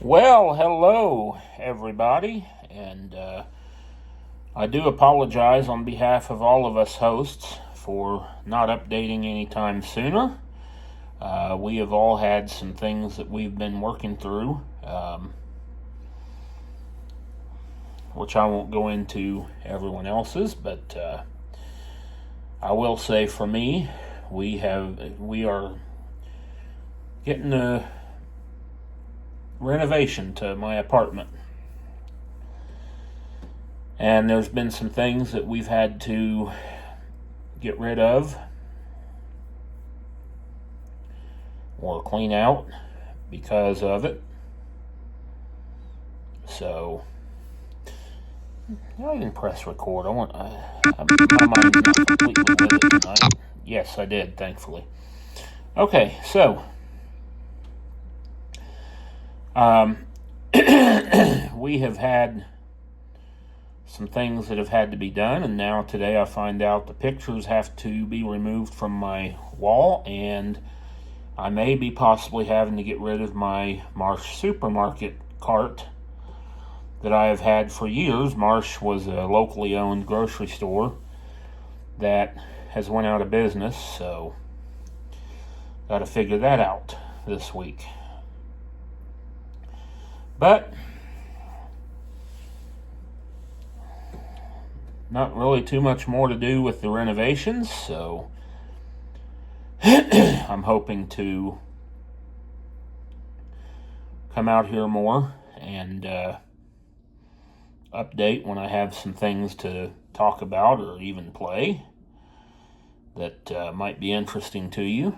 Well, hello, everybody, and I do apologize on behalf of all of us hosts for not updating anytime sooner. We have all had some things that we've been working through, which I won't go into everyone else's, but I will say for me, we are getting a renovation to my apartment. And there's been some things that we've had to get rid of or clean out because of it. So I didn't press record. My mind's not completely with it tonight. Yes, I did, thankfully. Okay, so we have had some things that have had to be done, and now today I find out the pictures have to be removed from my wall, and I may be possibly having to get rid of my Marsh supermarket cart that I have had for years. Marsh was a locally owned grocery store that has went out of business, so got to figure that out this week. But not really too much more to do with the renovations, so I'm hoping to come out here more and update when I have some things to talk about or even play that might be interesting to you.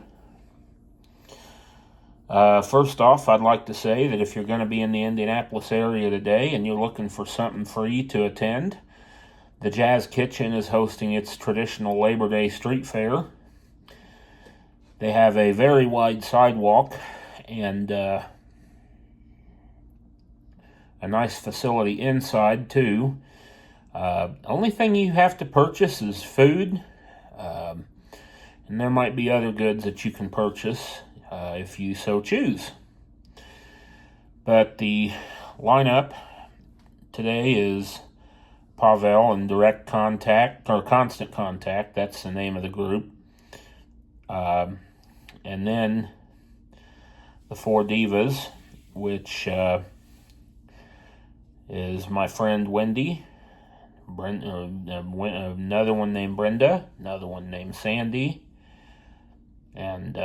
First off, I'd like to say that if you're going to be in the Indianapolis area today and you're looking for something free to attend, the Jazz Kitchen is hosting its traditional Labor Day street fair. They have a very wide sidewalk and a nice facility inside too. Only thing you have to purchase is food, and there might be other goods that you can purchase if you so choose. But the lineup today is Pavel and Direct Contact, or Constant Contact, that's the name of the group. And then the Four Divas, which is my friend Wendy, another one named Brenda, another one named Sandy, and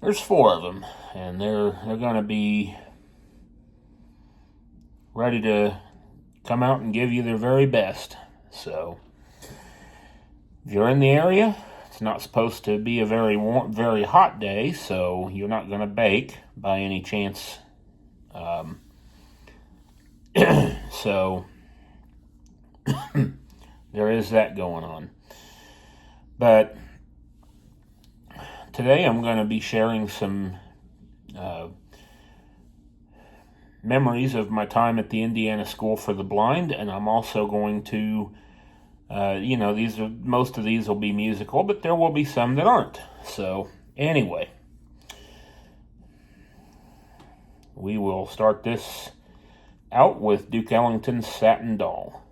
there's four of them, and they're going to be ready to come out and give you their very best. So if you're in the area, it's not supposed to be a very warm, very hot day, so you're not going to bake by any chance. So there is that going on. But today I'm going to be sharing some memories of my time at the Indiana School for the Blind, and I'm also going to, most of these will be musical, but there will be some that aren't. So anyway, we will start this out with Duke Ellington's Satin Doll.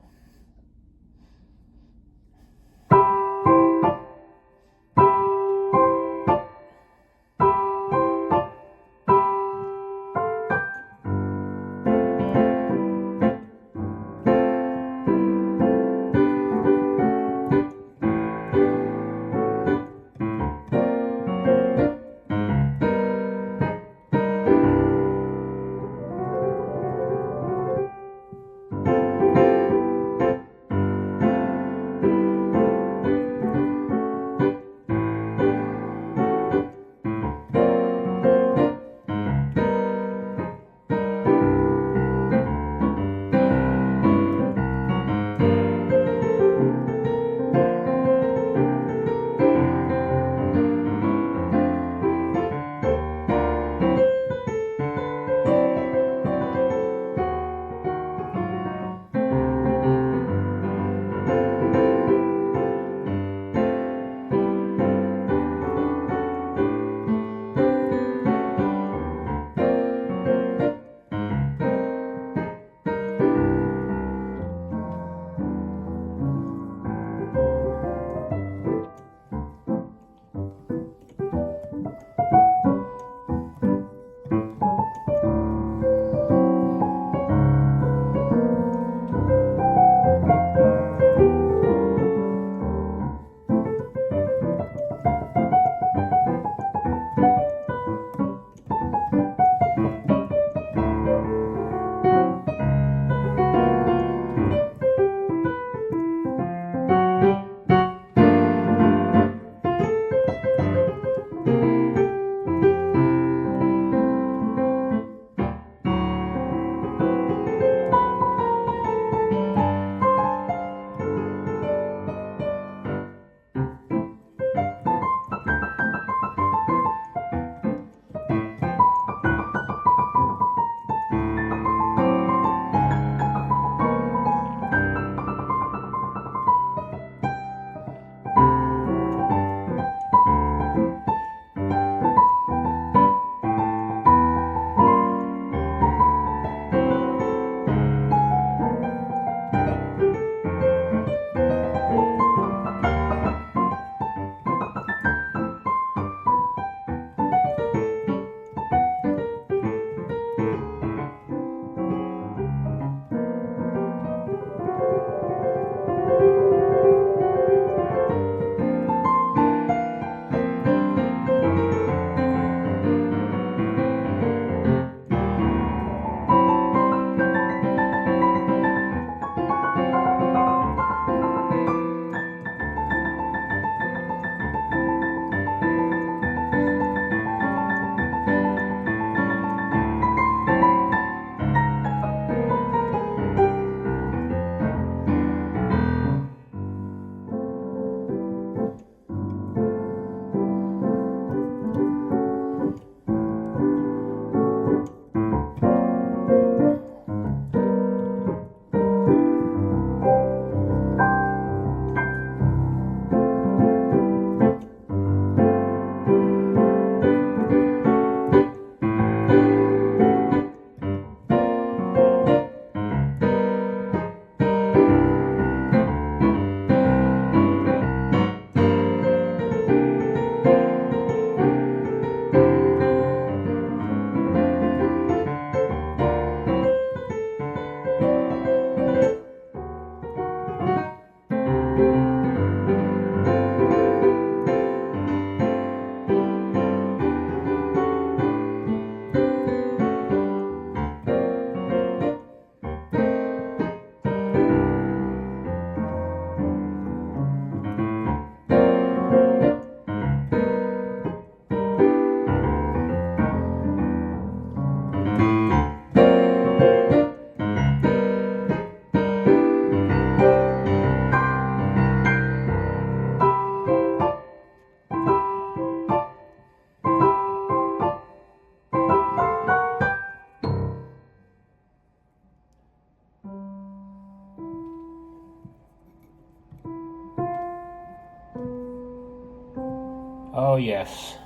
Oh, yes.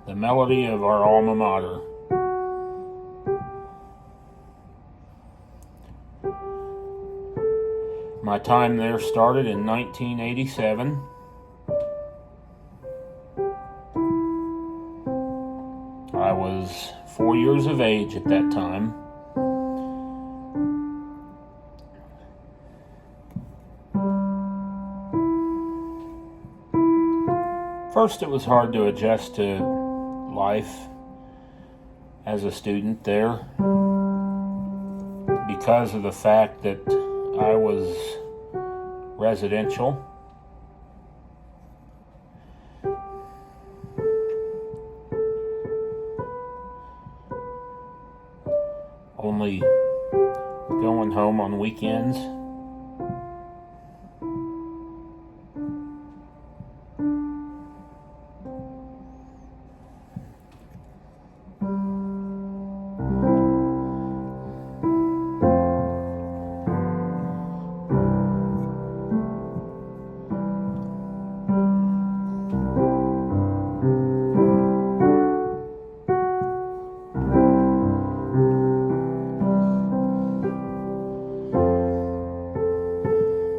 The melody of our alma mater. My time there started in 1987. I was 4 years of age at that time. First, it was hard to adjust to life as a student there because of the fact that I was residential. Only going home on weekends.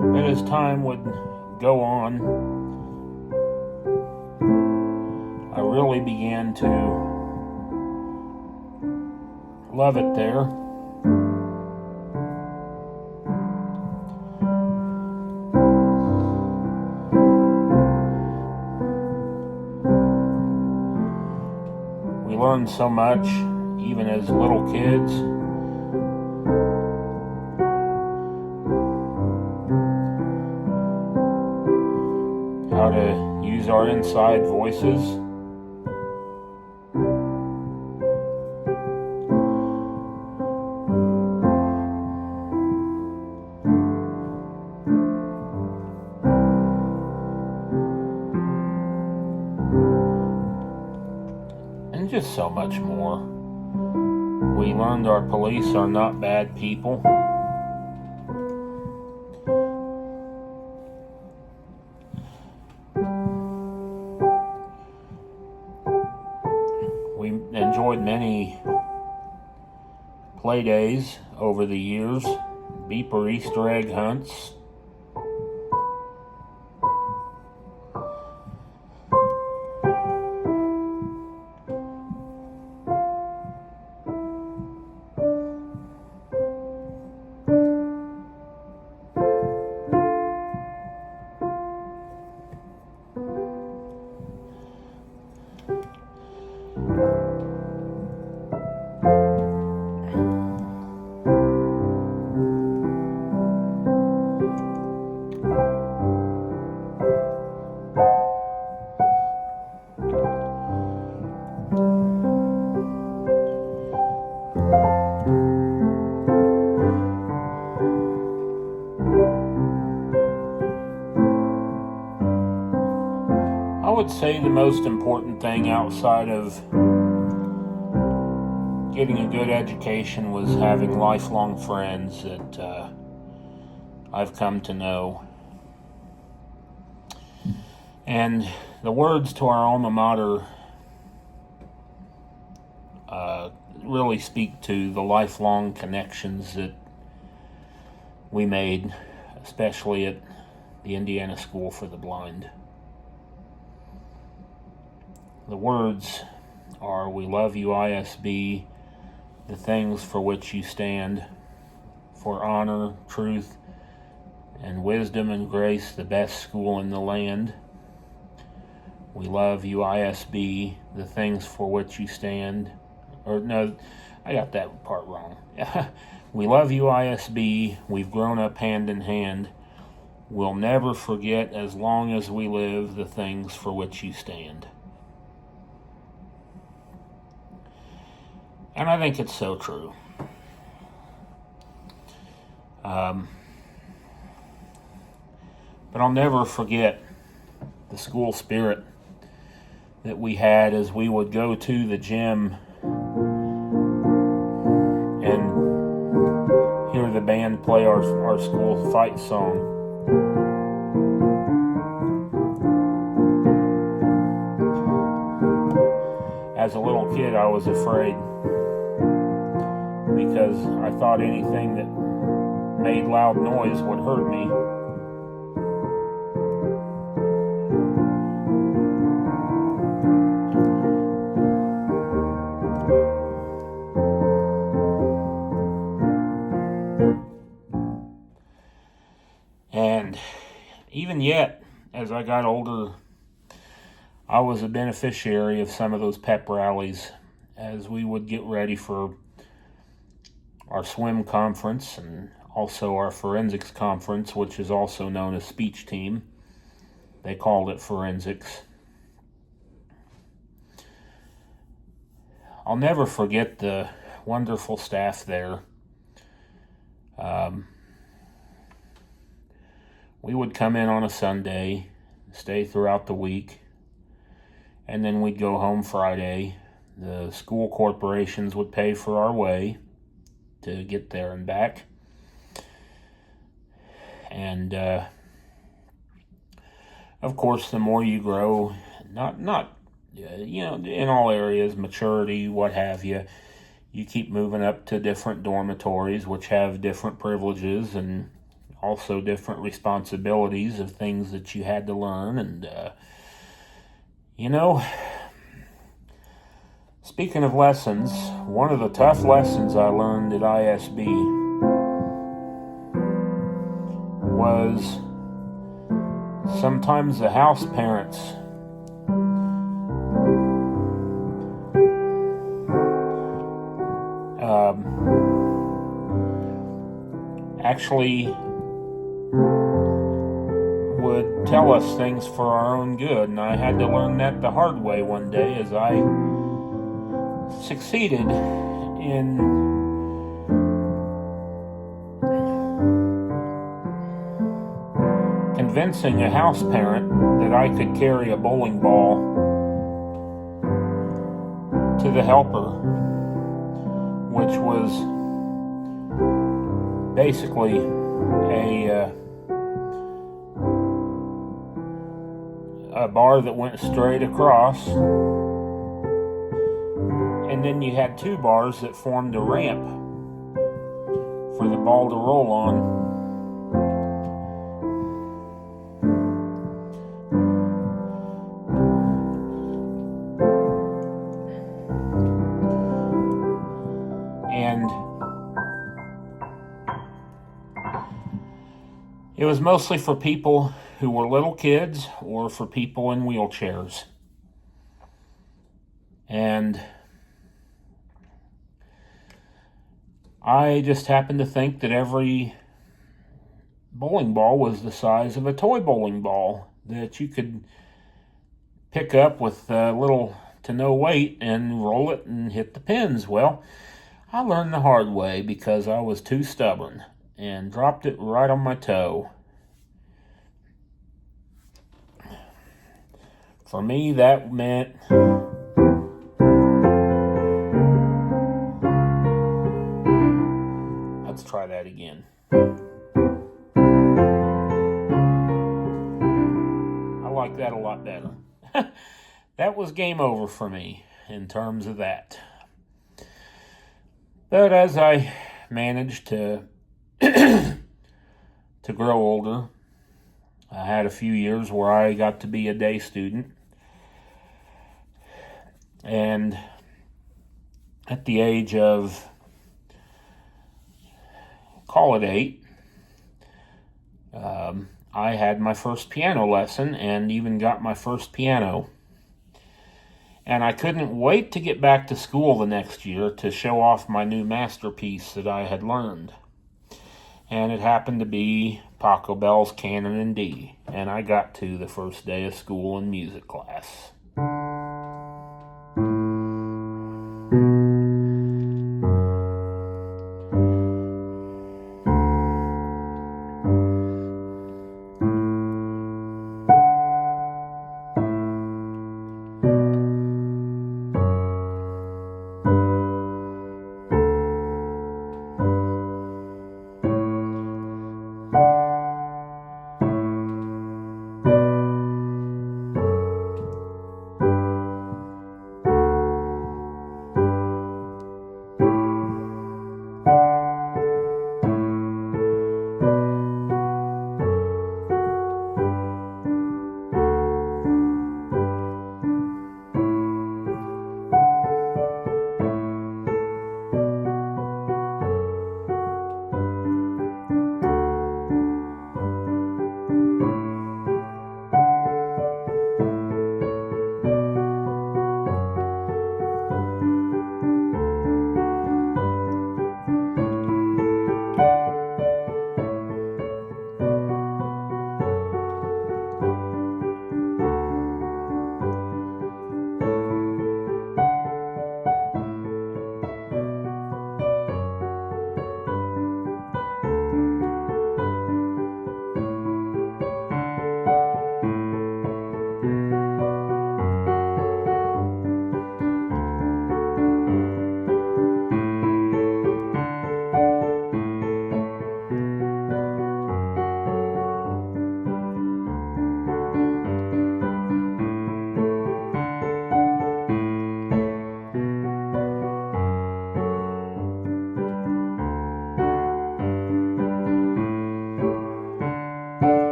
But as time would go on, I really began to love it there. We learned so much, even as little kids. How to use our inside voices. And just so much more. We learned our police are not bad people. We enjoyed many play days over the years, beeper Easter egg hunts. I would say the most important thing outside of getting a good education was having lifelong friends that I've come to know. And the words to our alma mater really speak to the lifelong connections that we made, especially at the Indiana School for the Blind. The words are, "We love you, ISB, the things for which you stand, for honor, truth, and wisdom and grace, the best school in the land. We love you, ISB, the things for which you stand." Or no, I got that part wrong. "We love you, ISB, we've grown up hand in hand. We'll never forget as long as we live the things for which you stand." And I think it's so true. But I'll never forget the school spirit that we had as we would go to the gym and hear the band play our school fight song. as a little kid, I was afraid because I thought anything that made loud noise would hurt me. And even yet, as I got older, I was a beneficiary of some of those pep rallies as we would get ready for our swim conference and also our forensics conference, which is also known as speech team. They called it forensics. I'll never forget the wonderful staff there. We would come in on a Sunday, stay throughout the week, and then we'd go home Friday. The school corporations would pay for our way to get there and back. And of course, the more you grow, not in all areas, maturity, what have you, you keep moving up to different dormitories, which have different privileges and also different responsibilities of things that you had to learn. And speaking of lessons, one of the tough lessons I learned at ISB was sometimes the house parents actually would tell us things for our own good, and I had to learn that the hard way one day as I succeeded in convincing a house parent that I could carry a bowling ball to the helper, which was basically a bar that went straight across, and then you had two bars that formed a ramp for the ball to roll on. And it was mostly for people who were little kids or for people in wheelchairs. And I just happened to think that every bowling ball was the size of a toy bowling ball that you could pick up with little to no weight and roll it and hit the pins. Well, I learned the hard way because I was too stubborn and dropped it right on my toe. For me, that meant let's try that again. I like that a lot better. That was game over for me in terms of that. But as I managed to grow older, I had a few years where I got to be a day student. And at the age of, call it 8, I had my first piano lesson and even got my first piano. And I couldn't wait to get back to school the next year to show off my new masterpiece that I had learned. And it happened to be Pachelbel's Canon in D. And I got to the first day of school in music class.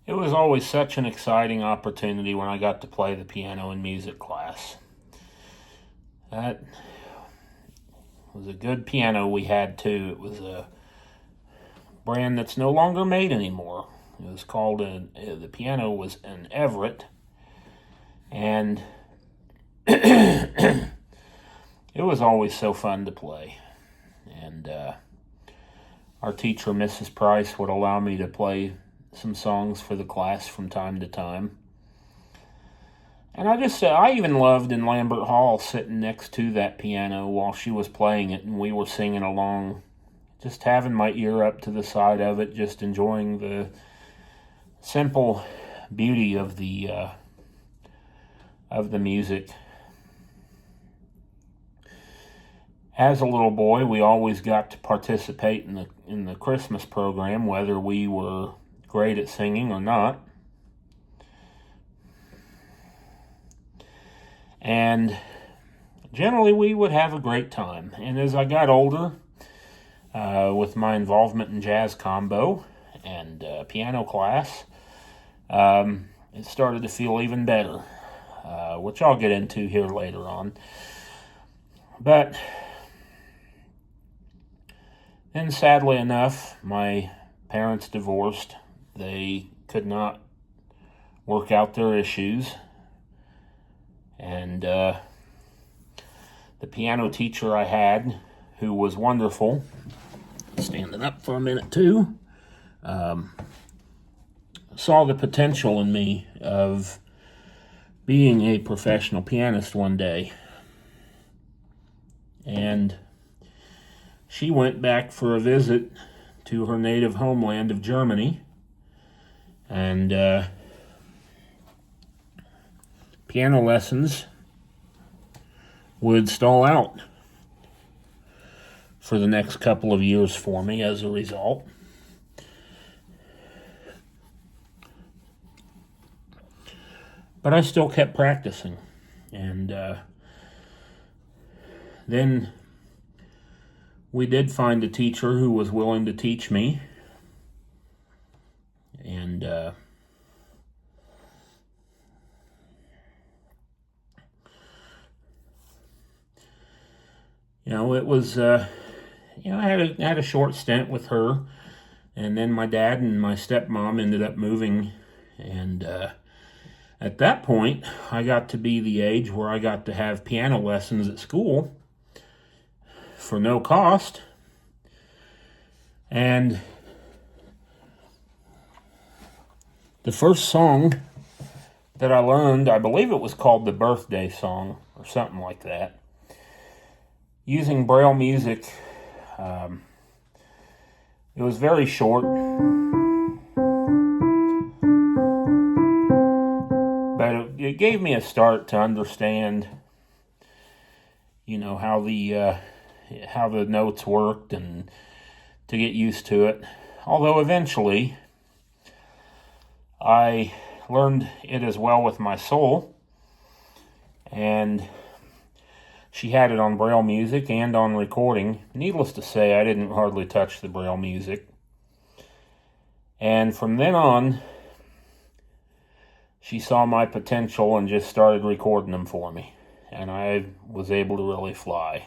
it was always such an exciting opportunity when I got to play the piano in music class. That was a good piano we had too. It was a brand that's no longer made anymore. It was called the piano was an Everett, and it was always so fun to play. And our teacher, Mrs. Price, would allow me to play some songs for the class from time to time. And I even loved in Lambert Hall sitting next to that piano while she was playing it and we were singing along, just having my ear up to the side of it, just enjoying the simple beauty of the music. As a little boy, we always got to participate in the Christmas program, whether we were great at singing or not. And generally we would have a great time. And as I got older, with my involvement in jazz combo and piano class, it started to feel even better, which I'll get into here later on. But then sadly enough, my parents divorced. They could not work out their issues. And the piano teacher I had, who was wonderful, standing up for a minute too, saw the potential in me of being a professional pianist one day. And she went back for a visit to her native homeland of Germany, and piano lessons would stall out for the next couple of years for me as a result. But I still kept practicing, and then we did find a teacher who was willing to teach me, and it was, I had a short stint with her, and then my dad and my stepmom ended up moving, and at that point, I got to be the age where I got to have piano lessons at school for no cost, and the first song that I learned, I believe it was called the Birthday Song, or something like that, using Braille music. It was very short, but it gave me a start to understand, how the notes worked and to get used to it. Although eventually I learned it as well with my soul, and she had it on Braille music and on recording. Needless to say, I didn't hardly touch the Braille music. And from then on, she saw my potential and just started recording them for me. And I was able to really fly.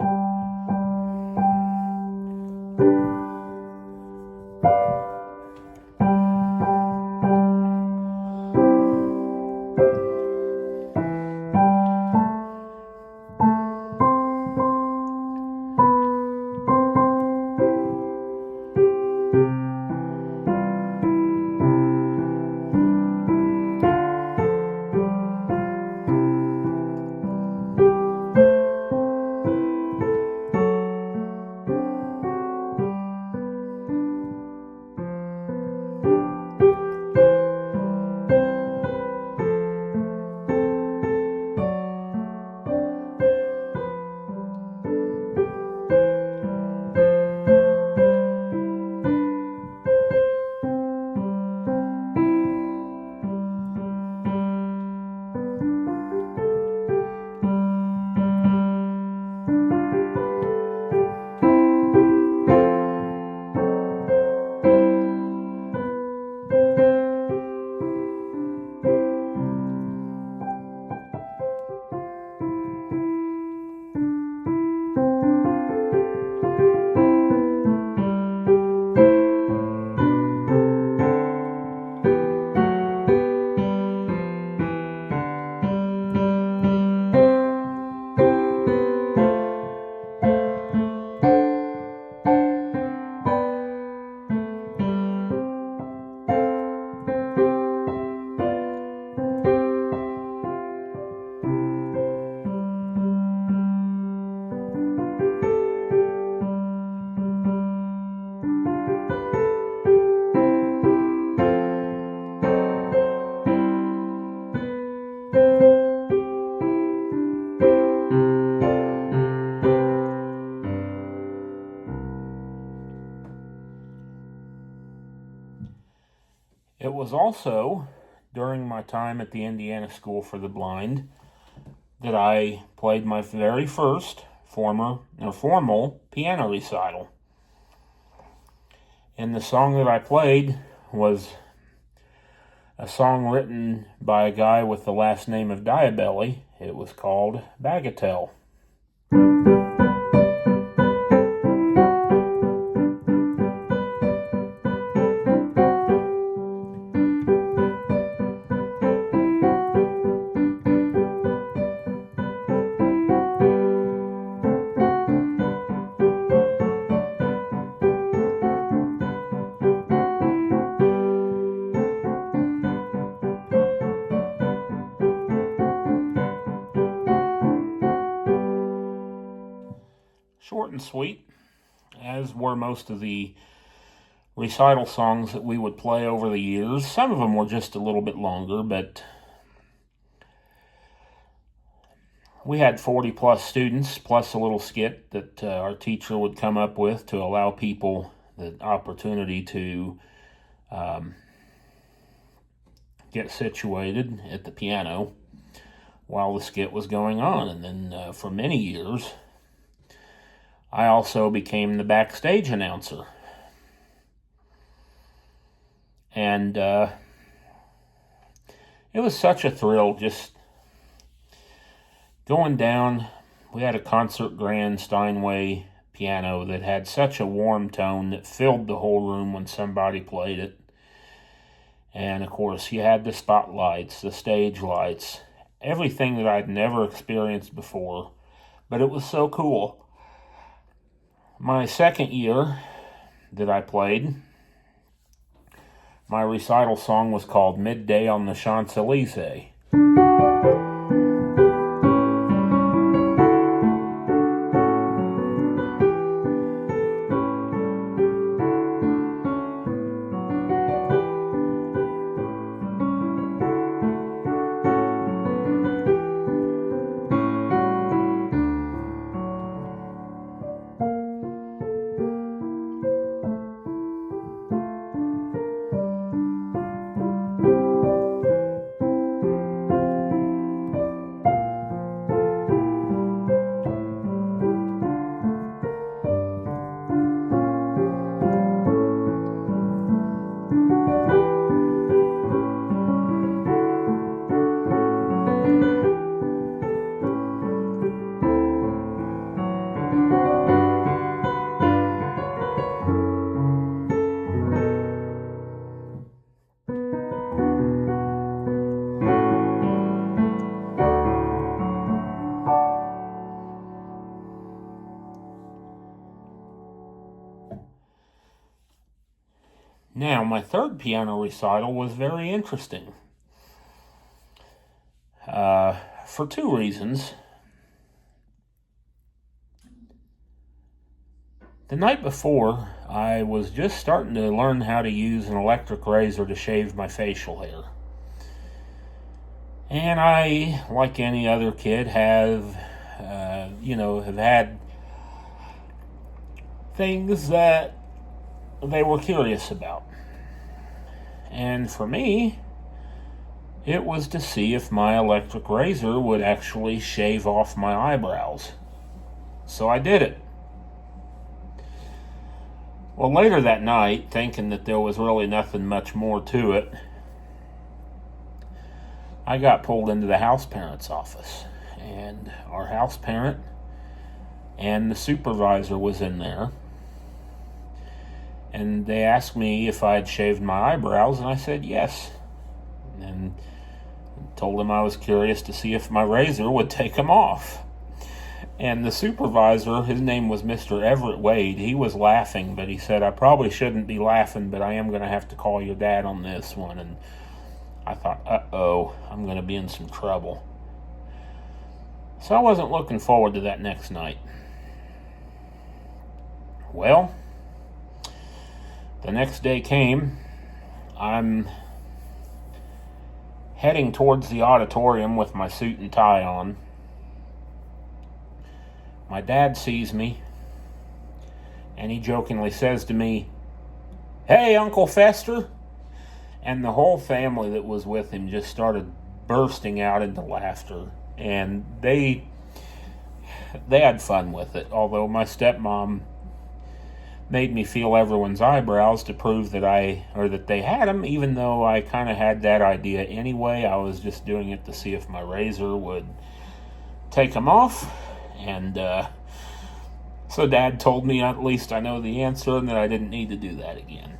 It was also during my time at the Indiana School for the Blind that I played my very first formal piano recital. And the song that I played was a song written by a guy with the last name of Diabelli. It was called Bagatelle. Short and sweet, as were most of the recital songs that we would play over the years. Some of them were just a little bit longer, but we had 40 plus students, plus a little skit that our teacher would come up with to allow people the opportunity to get situated at the piano while the skit was going on. And then for many years, I also became the backstage announcer. And it was such a thrill just going down. We had a concert grand Steinway piano that had such a warm tone that filled the whole room when somebody played it. And of course, you had the spotlights, the stage lights, everything that I'd never experienced before. But it was so cool. My second year that I played, my recital song was called Midday on the Champs-Élysées. Now, my third piano recital was very interesting for two reasons. The night before, I was just starting to learn how to use an electric razor to shave my facial hair. And I, like any other kid, have had things that they were curious about. And for me, it was to see if my electric razor would actually shave off my eyebrows. So I did it. Well, later that night, thinking that there was really nothing much more to it, I got pulled into the house parent's office. And our house parent and the supervisor was in there. And they asked me if I had shaved my eyebrows, and I said yes. And told them I was curious to see if my razor would take them off. And the supervisor, his name was Mr. Everett Wade, he was laughing, but he said, I probably shouldn't be laughing, but I am going to have to call your dad on this one. And I thought, uh-oh, I'm going to be in some trouble. So I wasn't looking forward to that next night. Well, the next day came. I'm heading towards the auditorium with my suit and tie on. My dad sees me, and he jokingly says to me, "Hey, Uncle Fester." And the whole family that was with him just started bursting out into laughter. And they had fun with it. Although my stepmom made me feel everyone's eyebrows to prove that they had them, even though I kind of had that idea anyway. I was just doing it to see if my razor would take them off. And so Dad told me at least I know the answer and that I didn't need to do that again.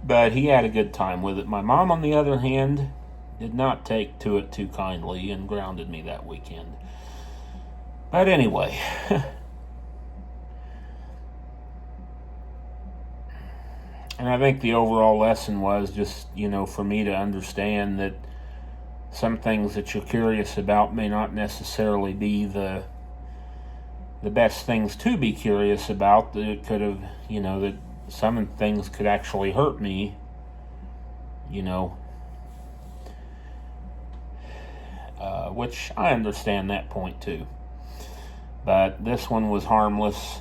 But he had a good time with it. My mom, on the other hand, did not take to it too kindly and grounded me that weekend. But anyway, and I think the overall lesson was just, for me to understand that some things that you're curious about may not necessarily be the best things to be curious about. That it could have, that some things could actually hurt me, which I understand that point too. But this one was harmless.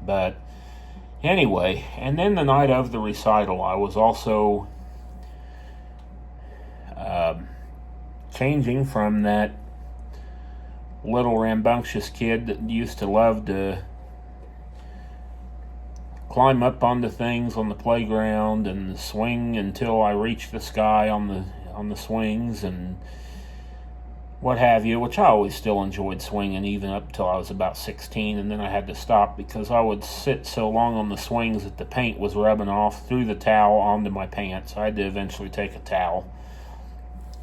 But anyway, and then the night of the recital, I was also changing from that little rambunctious kid that used to love to climb up onto things on the playground and swing until I reached the sky on the swings and what have you, which I always still enjoyed swinging even up till I was about 16, and then I had to stop because I would sit so long on the swings that the paint was rubbing off through the towel onto my pants. I had to eventually take a towel.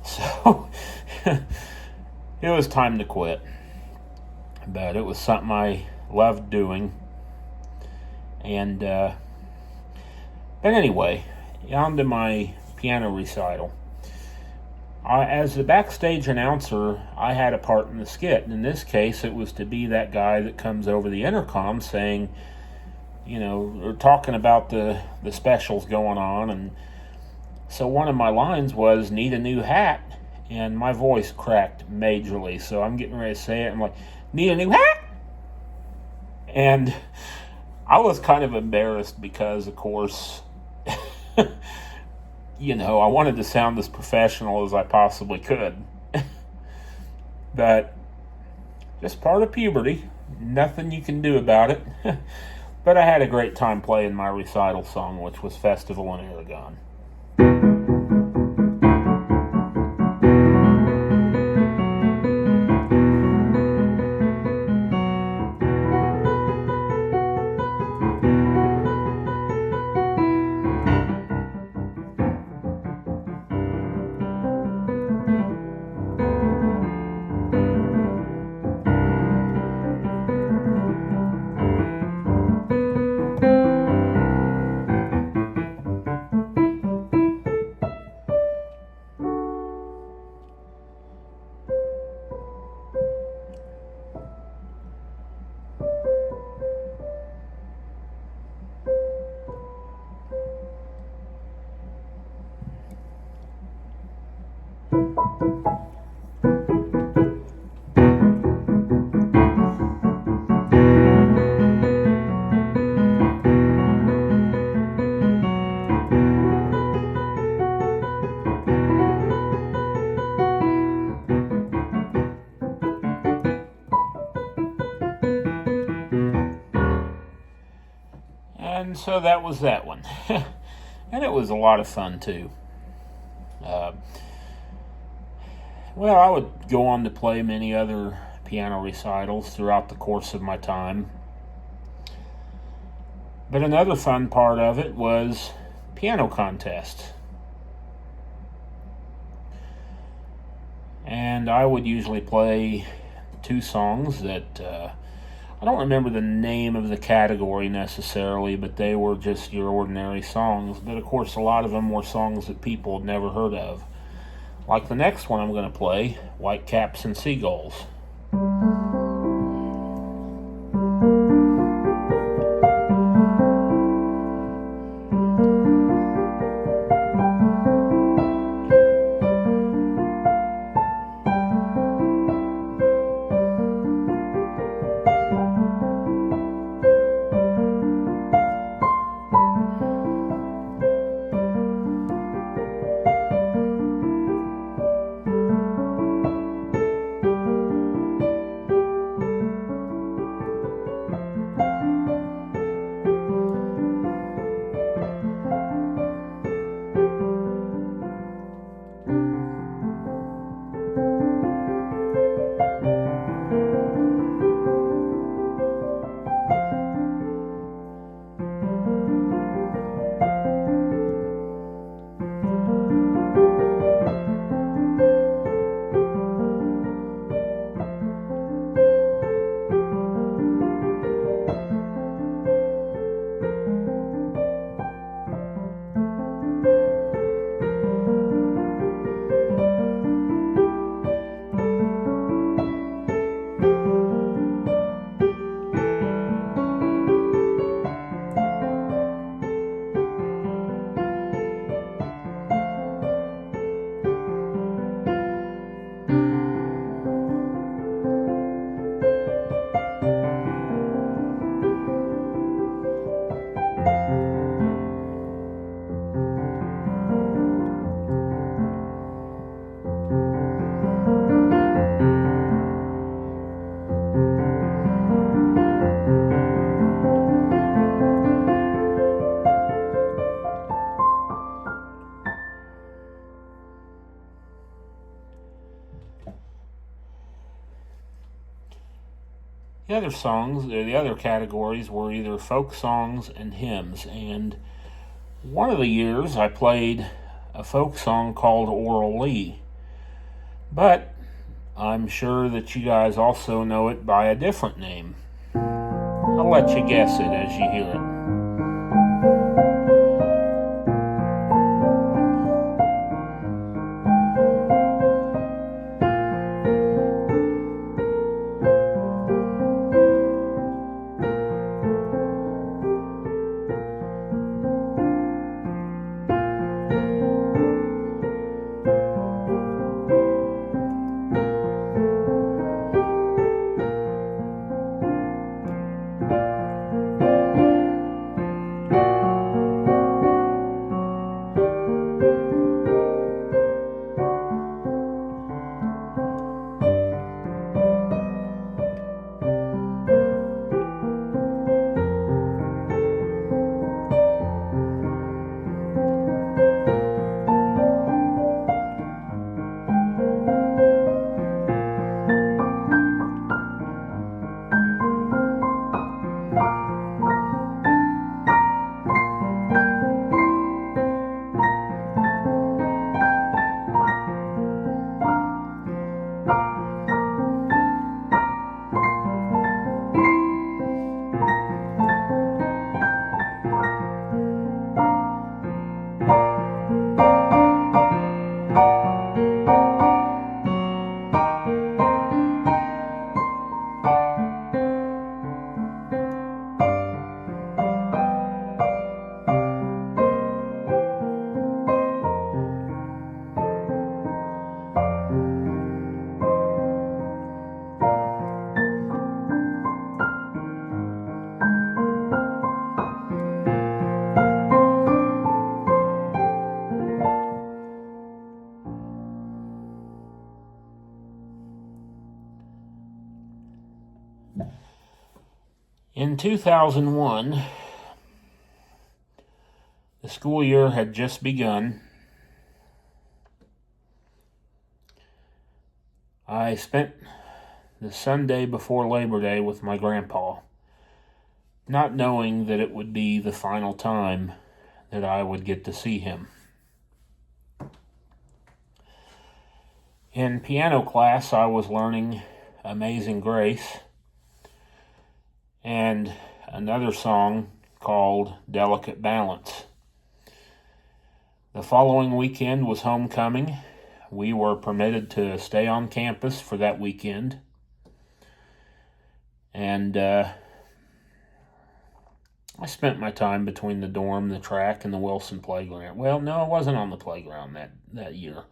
So it was time to quit. But it was something I loved doing. And but anyway, on to my piano recital. As the backstage announcer, I had a part in the skit. And in this case, it was to be that guy that comes over the intercom saying, or talking about the specials going on. And so one of my lines was, "Need a new hat." And my voice cracked majorly. So I'm getting ready to say it. I'm like, "Need a new hat?" And I was kind of embarrassed because, of course, I wanted to sound as professional as I possibly could. But just part of puberty. Nothing you can do about it. But I had a great time playing my recital song, which was Festival in Aragon. And so that was that one. And it was a lot of fun, too. Well, I would go on to play many other piano recitals throughout the course of my time. But another fun part of it was piano contest. And I would usually play two songs that I don't remember the name of the category necessarily, but they were just your ordinary songs. But of course, a lot of them were songs that people had never heard of. Like the next one I'm going to play, Whitecaps and Seagulls. the other categories were either folk songs and hymns. And one of the years I played a folk song called Oral Lee. But I'm sure that you guys also know it by a different name. I'll let you guess it as you hear it. In 2001, the school year had just begun. I spent the Sunday before Labor Day with my grandpa, not knowing that it would be the final time that I would get to see him. In piano class, I was learning Amazing Grace and another song called Delicate Balance. The following weekend was homecoming. We were permitted to stay on campus for that weekend. And I spent my time between the dorm, the track, and the Wilson playground. Well, no, I wasn't on the playground that year.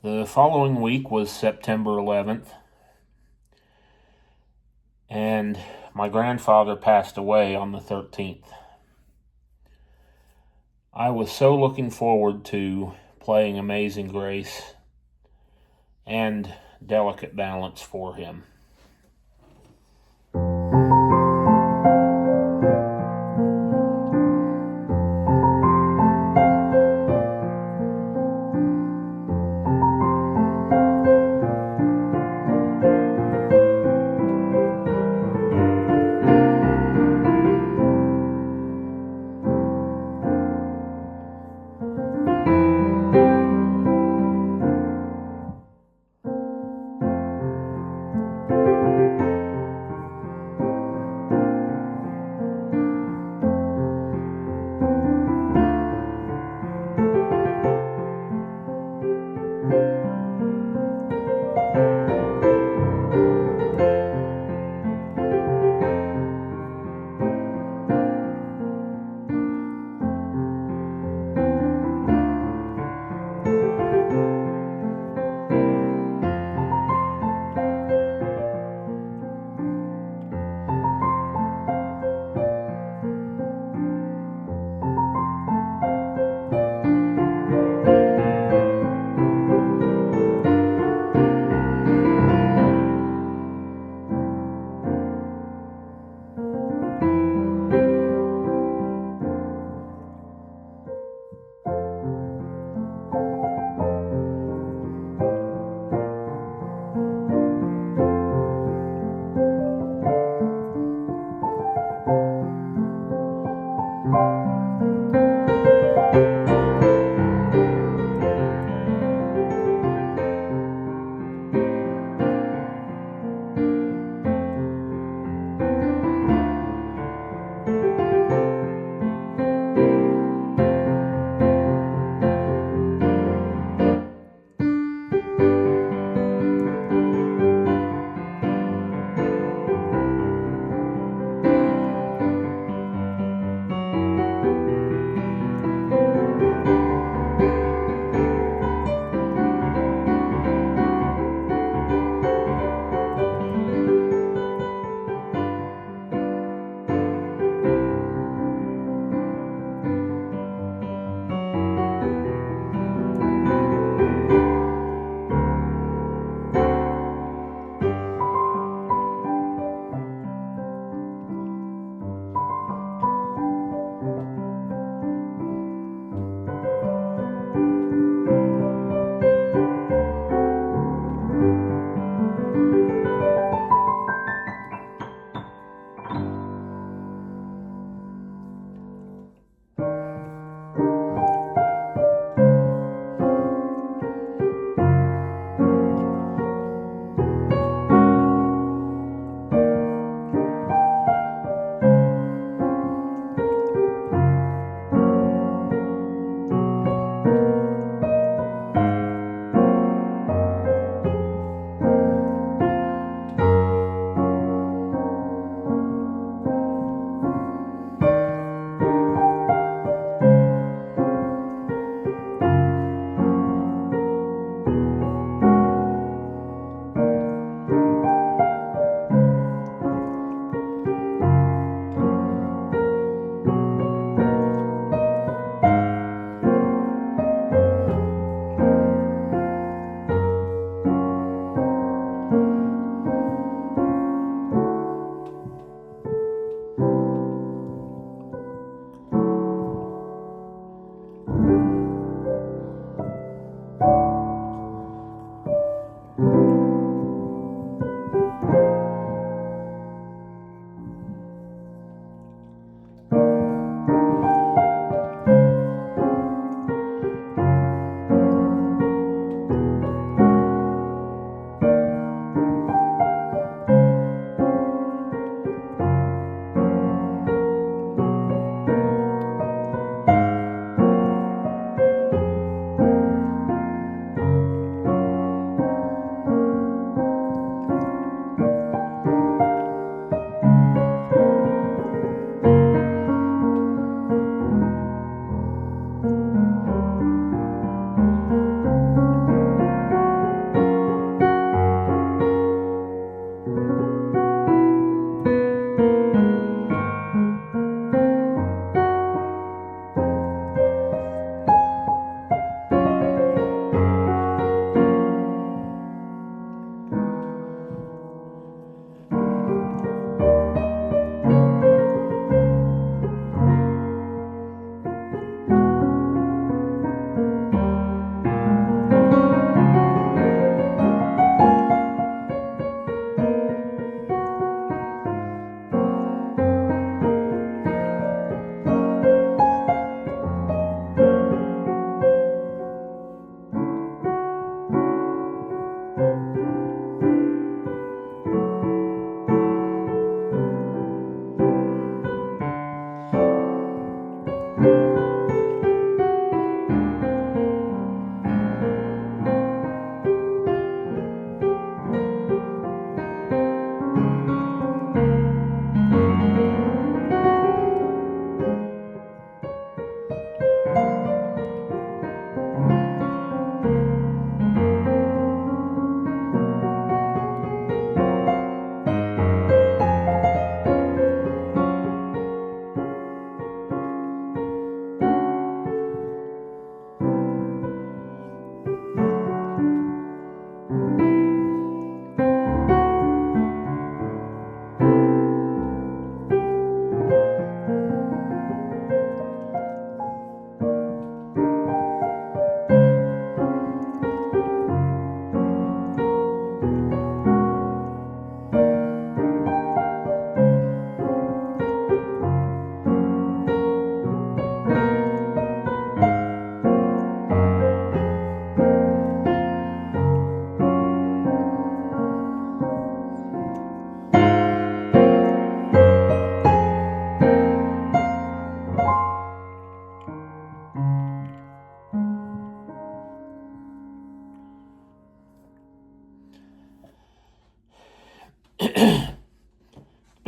The following week was September 11th, and my grandfather passed away on the 13th. I was so looking forward to playing Amazing Grace and Delicate Balance for him.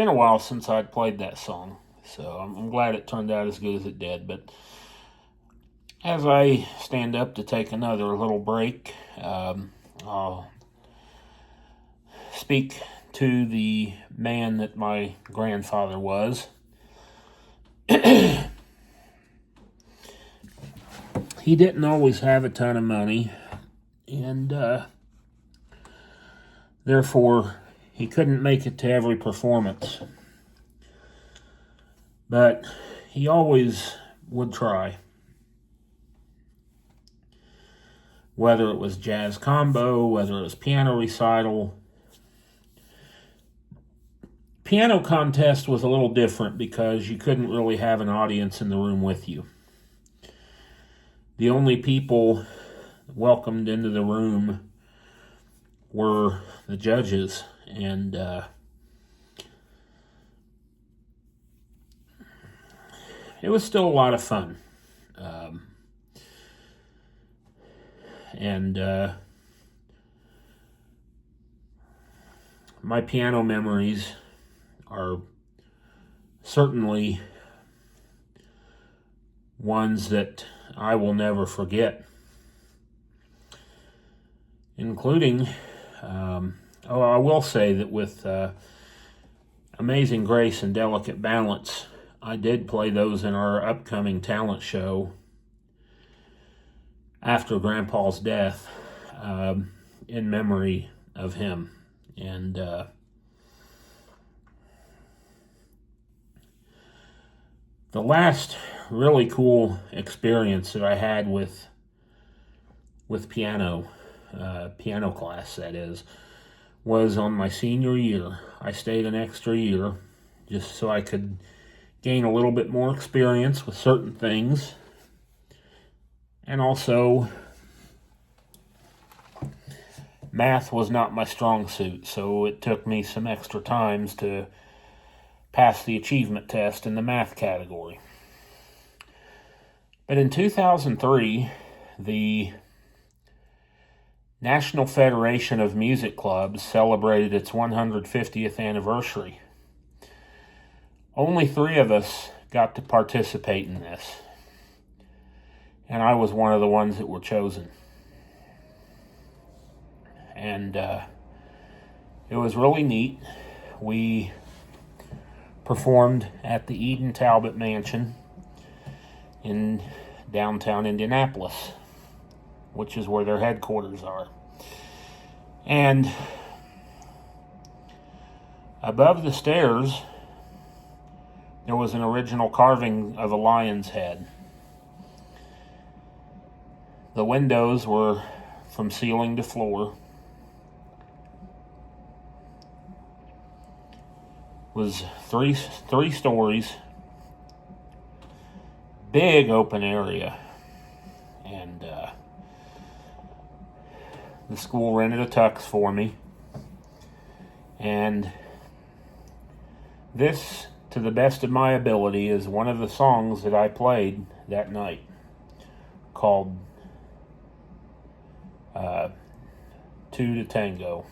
been a while since I'd played that song, so I'm glad it turned out as good as it did. But as I stand up to take another little break, I'll speak to the man that my grandfather was. He didn't always have a ton of money, and therefore he couldn't make it to every performance. But he always would try. Whether it was jazz combo, whether it was piano recital. Piano contest was a little different because you couldn't really have an audience in the room with you. The only people welcomed into the room were the judges, and it was still a lot of fun. My piano memories are certainly ones that I will never forget, including, I will say that with Amazing Grace and Delicate Balance, I did play those in our upcoming talent show after Grandpa's death, in memory of him. And the last really cool experience that I had with piano class, that is, was on my senior year. I stayed an extra year just so I could gain a little bit more experience with certain things. And also, math was not my strong suit, so it took me some extra times to pass the achievement test in the math category. But in 2003, the National Federation of Music Clubs celebrated its 150th anniversary. Only 3 of us got to participate in this, and I was one of the ones that were chosen. And it was really neat. We performed at the Eden Talbot Mansion in downtown Indianapolis, which is where their headquarters are. And above the stairs, there was an original carving of a lion's head. The windows were from ceiling to floor. It was three stories, big open area, and the school rented a tux for me. And this, to the best of my ability, is one of the songs that I played that night, called Two to Tango.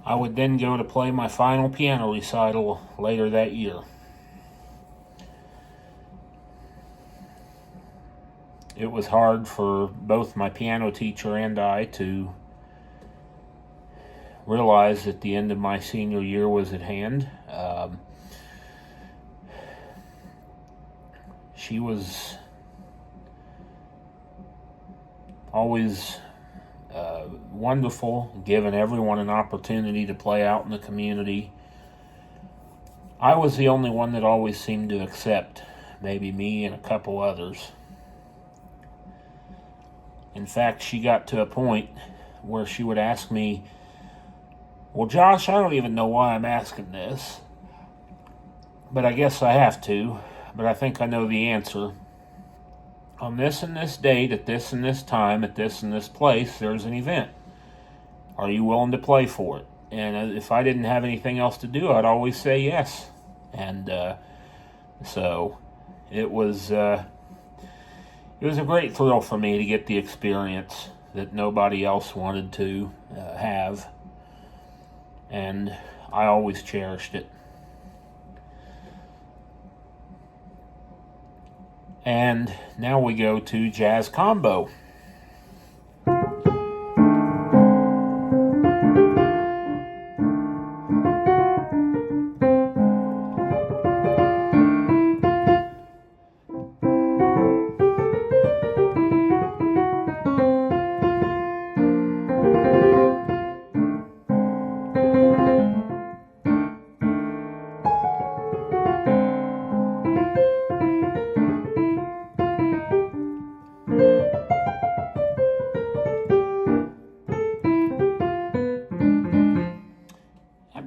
I would then go to play my final piano recital later that year. It was hard for both my piano teacher and I to realize that the end of my senior year was at hand. She was always wonderful, giving everyone an opportunity to play out in the community. I was the only one that always seemed to accept, maybe me and a couple others. In fact, she got to a point where she would ask me, "Well, Josh, I don't even know why I'm asking this, but I guess I have to, but I think I know the answer. On this and this date, at this and this time, at this and this place, there's an event. Are you willing to play for it?" And if I didn't have anything else to do, I'd always say yes. And so it was a great thrill for me to get the experience that nobody else wanted to have. And I always cherished it. And now we go to Jazz Combo.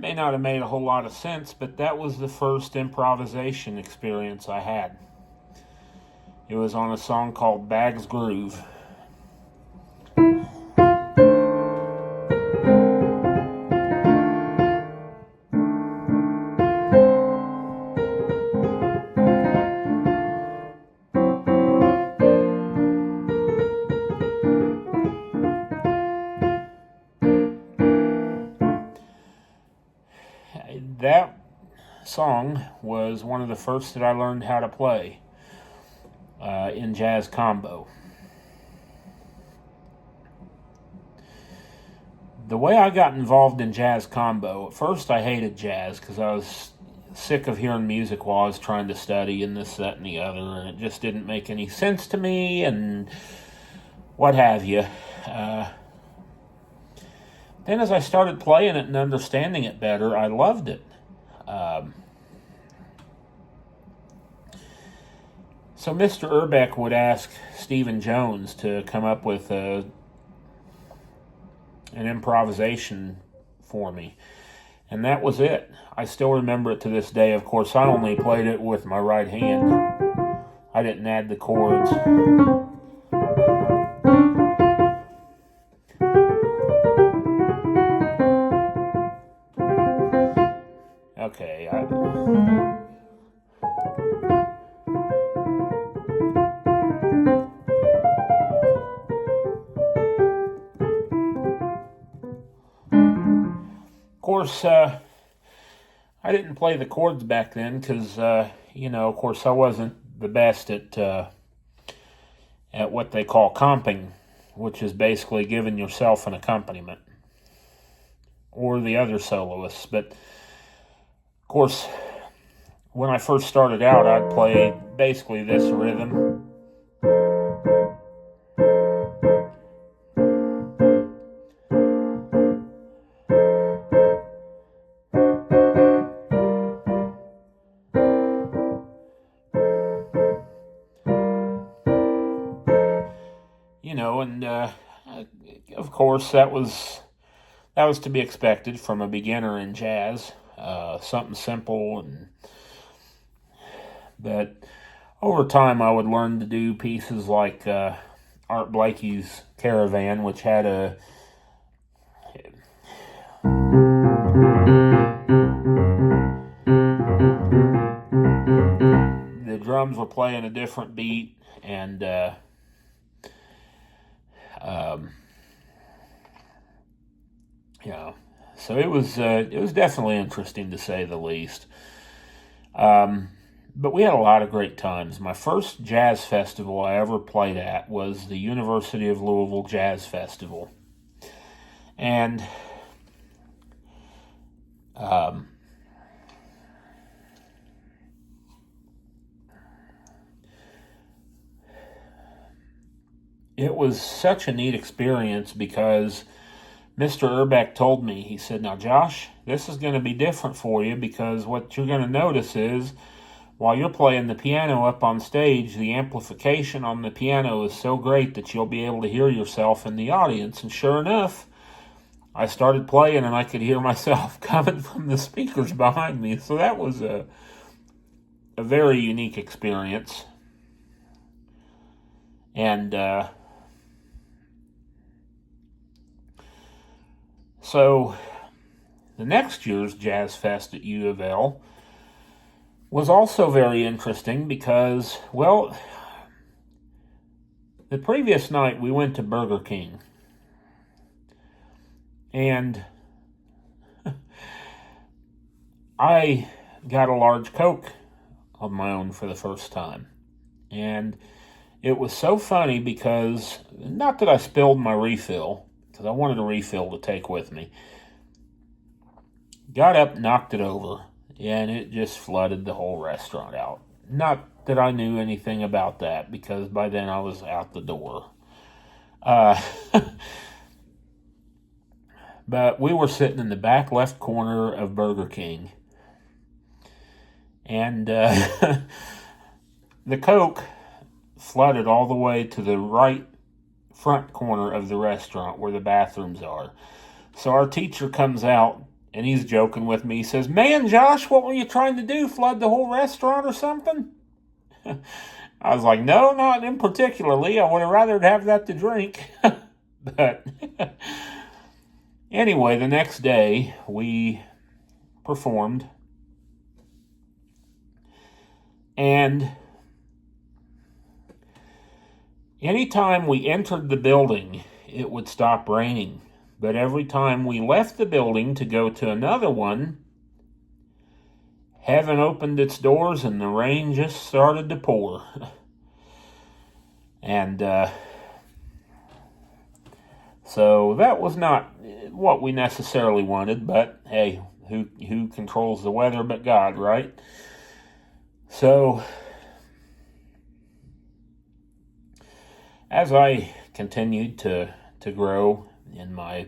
May not have made a whole lot of sense, but that was the first improvisation experience I had. It was on a song called Bag's Groove. That song was one of the first that I learned how to play in Jazz Combo. The way I got involved in Jazz Combo, at first I hated jazz because I was sick of hearing music while I was trying to study and this, that, and the other, and it just didn't make any sense to me and what have you. Then as I started playing it and understanding it better, I loved it. So Mr. Urbeck would ask Stephen Jones to come up with an improvisation for me. And that was it. I still remember it to this day. Of course, I only played it with my right hand. I didn't add the chords. Okay, Of course, I didn't play the chords back then because, of course, I wasn't the best at what they call comping, which is basically giving yourself an accompaniment, or the other soloists. But, of course, when I first started out, I'd play basically this rhythm. And of course that was to be expected from a beginner in jazz, something simple. But over time I would learn to do pieces like Art Blakey's Caravan, which had the drums were playing a different beat, and So it was definitely interesting to say the least. But we had a lot of great times. My first jazz festival I ever played at was the University of Louisville Jazz Festival. And it was such a neat experience because Mr. Urbeck told me, he said, "Now, Josh, this is going to be different for you because what you're going to notice is while you're playing the piano up on stage, the amplification on the piano is so great that you'll be able to hear yourself in the audience." And sure enough, I started playing and I could hear myself coming from the speakers behind me. So that was a very unique experience. And so the next year's Jazz Fest at U of L was also very interesting because, well, the previous night we went to Burger King. And I got a large Coke of my own for the first time. And it was so funny because, not that I spilled my refill, because I wanted a refill to take with me. Got up, knocked it over, and it just flooded the whole restaurant out. Not that I knew anything about that, because by then I was out the door. But we were sitting in the back left corner of Burger King. And the Coke flooded all the way to the right front corner of the restaurant where the bathrooms are. So our teacher comes out and he's joking with me. He says, "Man, Josh, what were you trying to do? Flood the whole restaurant or something?" I was like, "No, not in particularly. I would have rather have that to drink." But anyway, the next day we performed. And anytime we entered the building, it would stop raining. But every time we left the building to go to another one, heaven opened its doors and the rain just started to pour. And so that was not what we necessarily wanted, but hey, who controls the weather but God, right? So as I continued to grow in my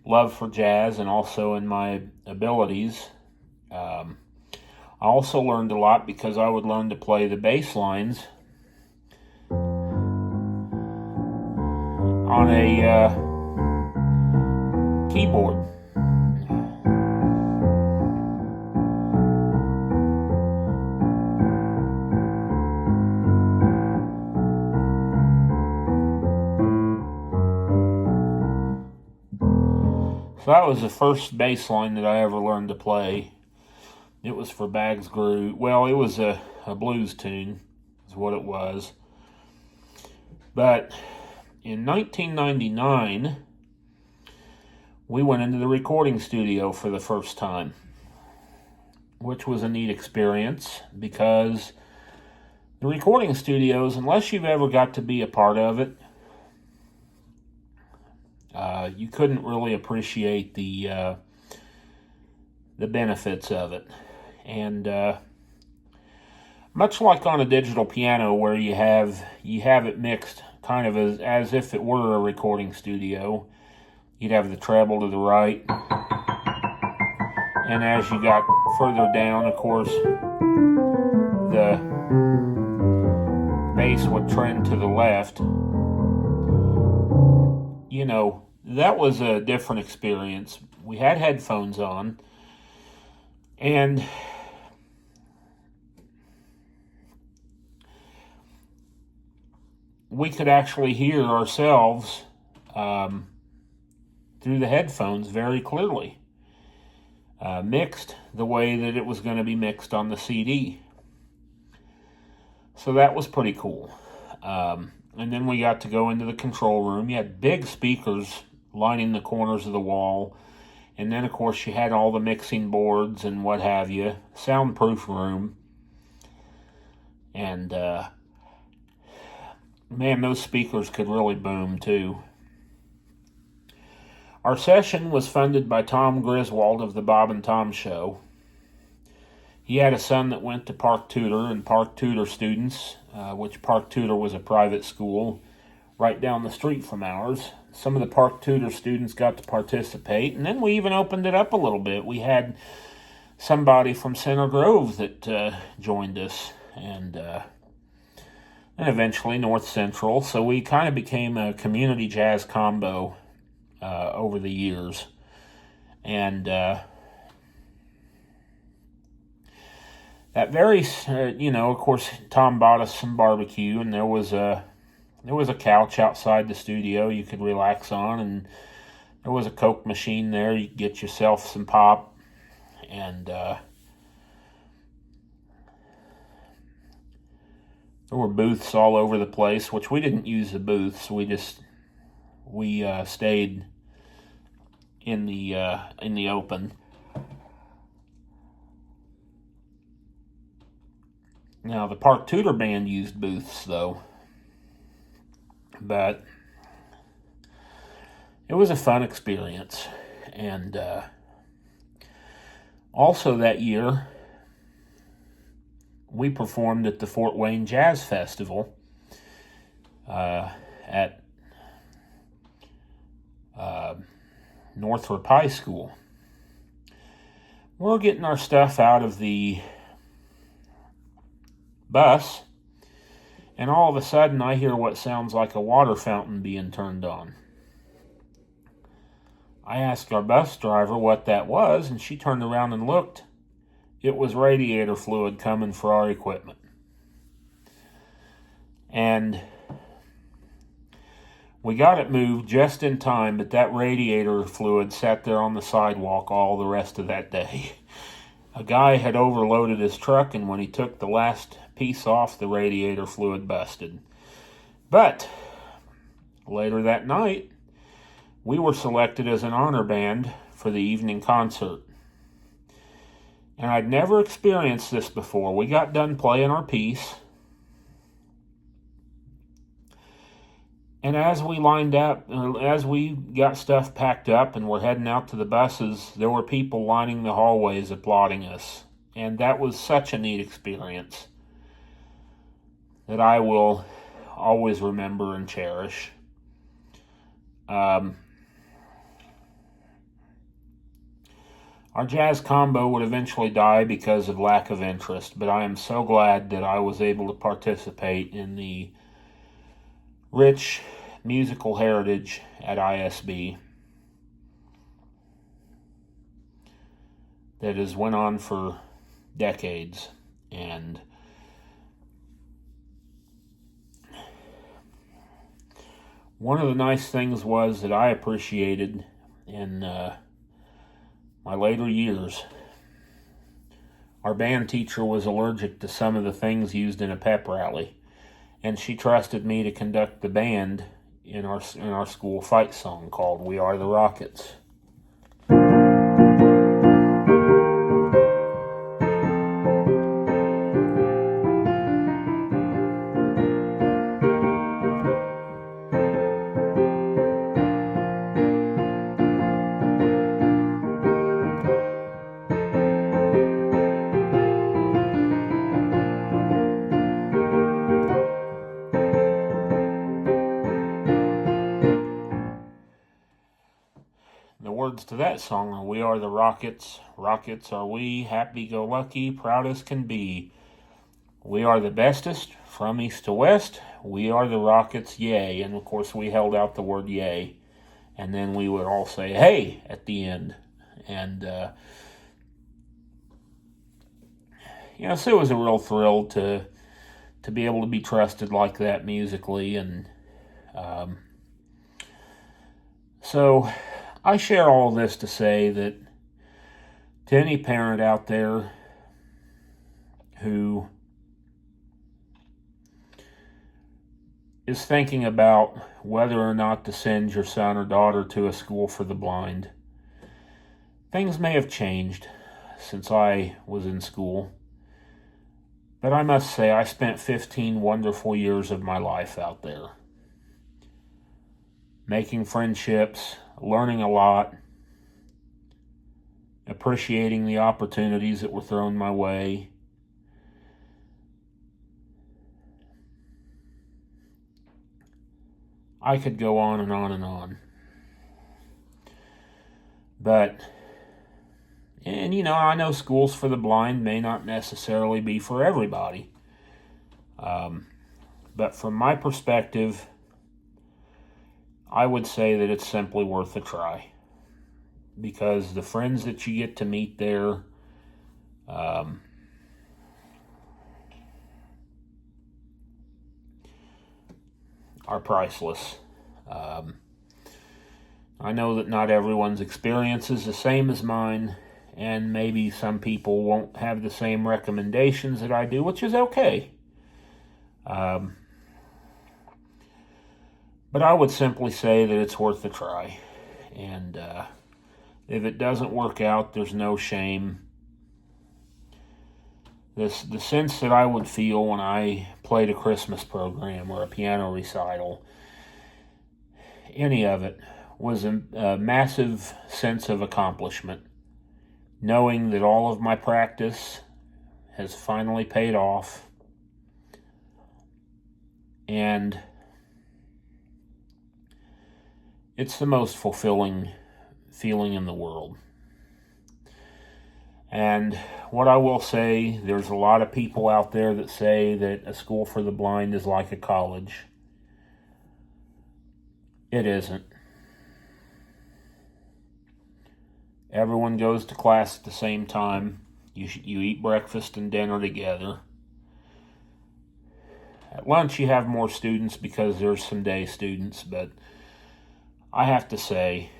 love for jazz and also in my abilities, I also learned a lot because I would learn to play the bass lines on a keyboard. So that was the first bass line that I ever learned to play. It was for Bags Groove. Well, it was a blues tune, is what it was. But in 1999, we went into the recording studio for the first time, which was a neat experience because the recording studios, unless you've ever got to be a part of it, you couldn't really appreciate the benefits of it. And much like on a digital piano where you have it mixed kind of as if it were a recording studio, you'd have the treble to the right, and as you got further down, of course, the bass would trend to the left. You know, that was a different experience. We had headphones on, and we could actually hear ourselves through the headphones very clearly, mixed the way that it was going to be mixed on the CD. So that was pretty cool. And then we got to go into the control room. You had big speakers lining the corners of the wall, And then, of course, you had all the mixing boards and what have you, soundproof room. And, man, those speakers could really boom, too. Our session was funded by Tom Griswold of the Bob and Tom Show. He had a son that went to Park Tudor, and Park Tudor students, which Park Tudor was a private school right down the street from ours. Some of the Park Tudor students got to participate, and then we even opened it up a little bit. We had somebody from Center Grove that joined us, and eventually North Central. So we kind of became a community jazz combo over the years. And that very, of course, Tom bought us some barbecue, and there was a couch outside the studio you could relax on, and there was a Coke machine there. You could get yourself some pop, and there were booths all over the place, which we didn't use the booths. We stayed in the open. Now, the Park Tudor band used booths, though. But it was a fun experience. And also that year, we performed at the Fort Wayne Jazz Festival at Northrop High School. We're getting our stuff out of the bus, and all of a sudden I hear what sounds like a water fountain being turned on. I asked our bus driver what that was, and she turned around and looked. It was radiator fluid coming for our equipment. And we got it moved just in time, but that radiator fluid sat there on the sidewalk all the rest of that day. A guy had overloaded his truck, and when he took the last piece off, the radiator fluid busted. But later that night, we were selected as an honor band for the evening concert. And I'd never experienced this before. We got done playing our piece, and as we got stuff packed up and were heading out to the buses, there were people lining the hallways applauding us. And that was such a neat experience that I will always remember and cherish. Our jazz combo would eventually die because of lack of interest, but I am so glad that I was able to participate in the rich musical heritage at ISB that has went on for decades. And one of the nice things was that I appreciated in my later years, our band teacher was allergic to some of the things used in a pep rally, and she trusted me to conduct the band in our school fight song called "We Are the Rockets." The words to that song are, "We are the Rockets, Rockets are we, happy-go-lucky, proud as can be. We are the bestest, from east to west, we are the Rockets, yay." And of course we held out the word yay, and then we would all say hey at the end. And so it was a real thrill to be able to be trusted like that musically. And so I share all of this to say that to any parent out there who is thinking about whether or not to send your son or daughter to a school for the blind, Things may have changed since I was in school, but I must say I spent 15 wonderful years of my life out there, making friendships, learning a lot, appreciating the opportunities that were thrown my way. I could go on and on and on. But, I know schools for the blind may not necessarily be for everybody. But from my perspective, I would say that it's simply worth a try. Because the friends that you get to meet there, are priceless. I know that not everyone's experience is the same as mine, and maybe some people won't have the same recommendations that I do, which is okay. But I would simply say that it's worth a try. And if it doesn't work out, there's no shame. The sense that I would feel when I played a Christmas program or a piano recital, any of it, was a massive sense of accomplishment. Knowing that all of my practice has finally paid off. And it's the most fulfilling feeling in the world. And what I will say, there's a lot of people out there that say that a school for the blind is like a college. It isn't. Everyone goes to class at the same time. You eat breakfast and dinner together. At lunch you have more students because there's some day students, but I have to say,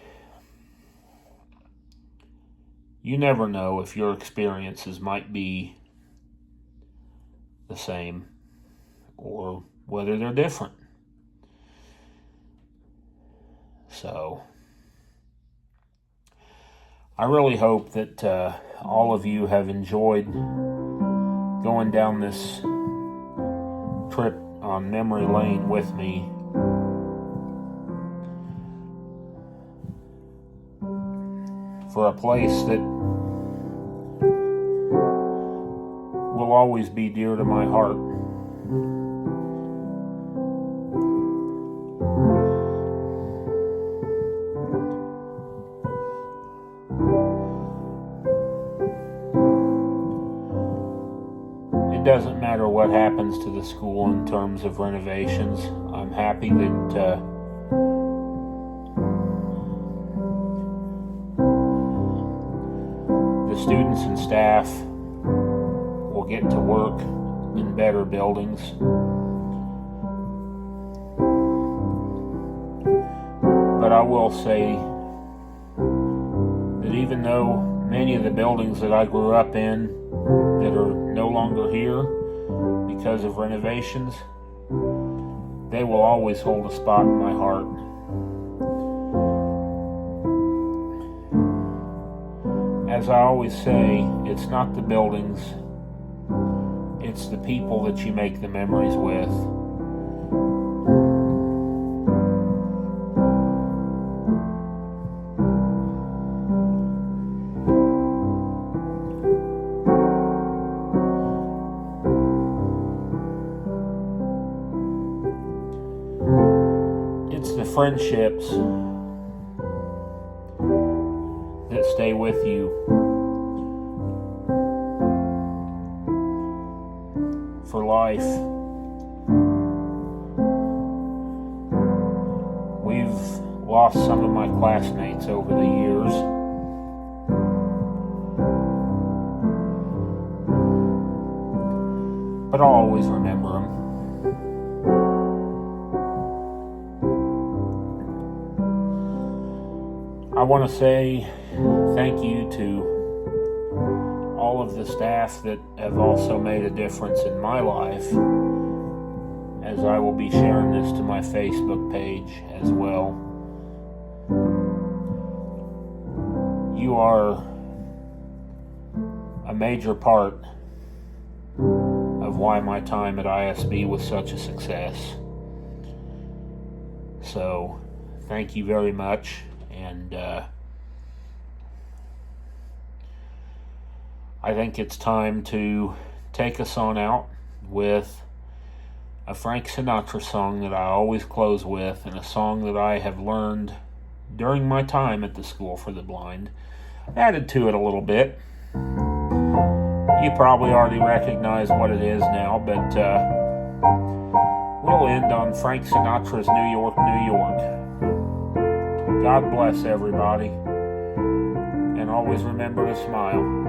you never know if your experiences might be the same or whether they're different. So, I really hope that all of you have enjoyed going down this trip on memory lane with me. For a place that will always be dear to my heart. It doesn't matter what happens to the school in terms of renovations. I'm happy that the students and staff will get to work in better buildings. But I will say that even though many of the buildings that I grew up in that are no longer here because of renovations, they will always hold a spot in my heart. As I always say, it's not the buildings, it's the people that you make the memories with. It's the friendships that stay with you for life. We've lost some of my classmates over the years. But I'll always remember them. I want to say thank you to all of the staff that have also made a difference in my life, as I will be sharing this to my Facebook page as well. you are a major part of why my time at ISB was such a success. So, thank you very much, and I think it's time to take us on out with a Frank Sinatra song that I always close with, and a song that I have learned during my time at the School for the Blind. Added to it a little bit. You probably already recognize what it is now, but we'll end on Frank Sinatra's New York, New York. God bless everybody, and always remember to smile.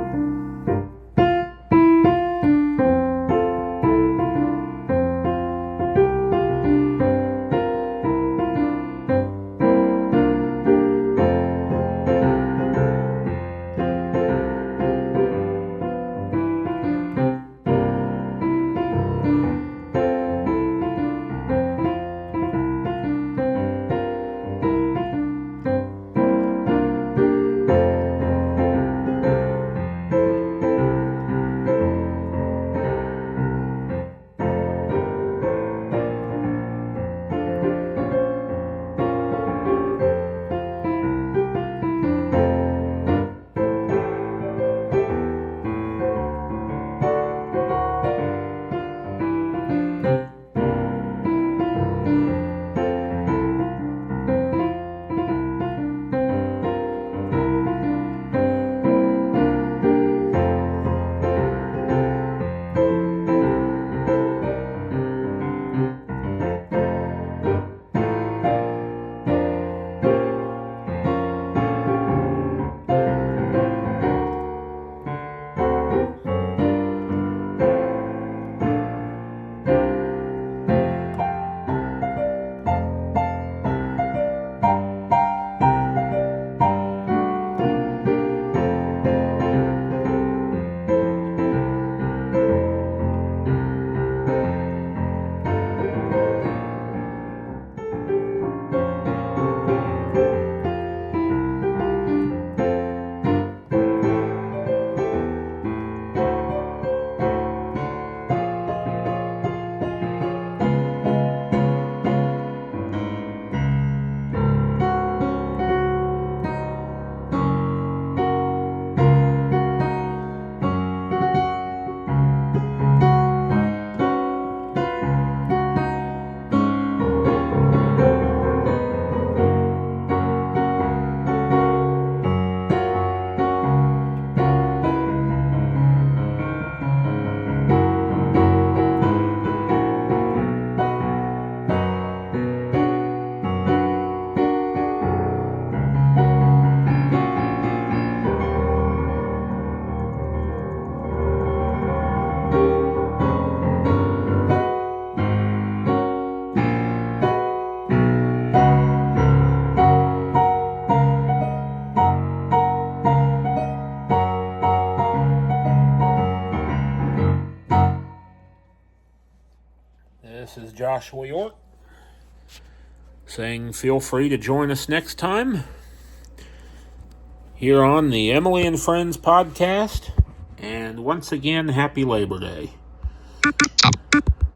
This is Joshua York saying feel free to join us next time here on the Emily and Friends podcast. And once again, happy Labor Day.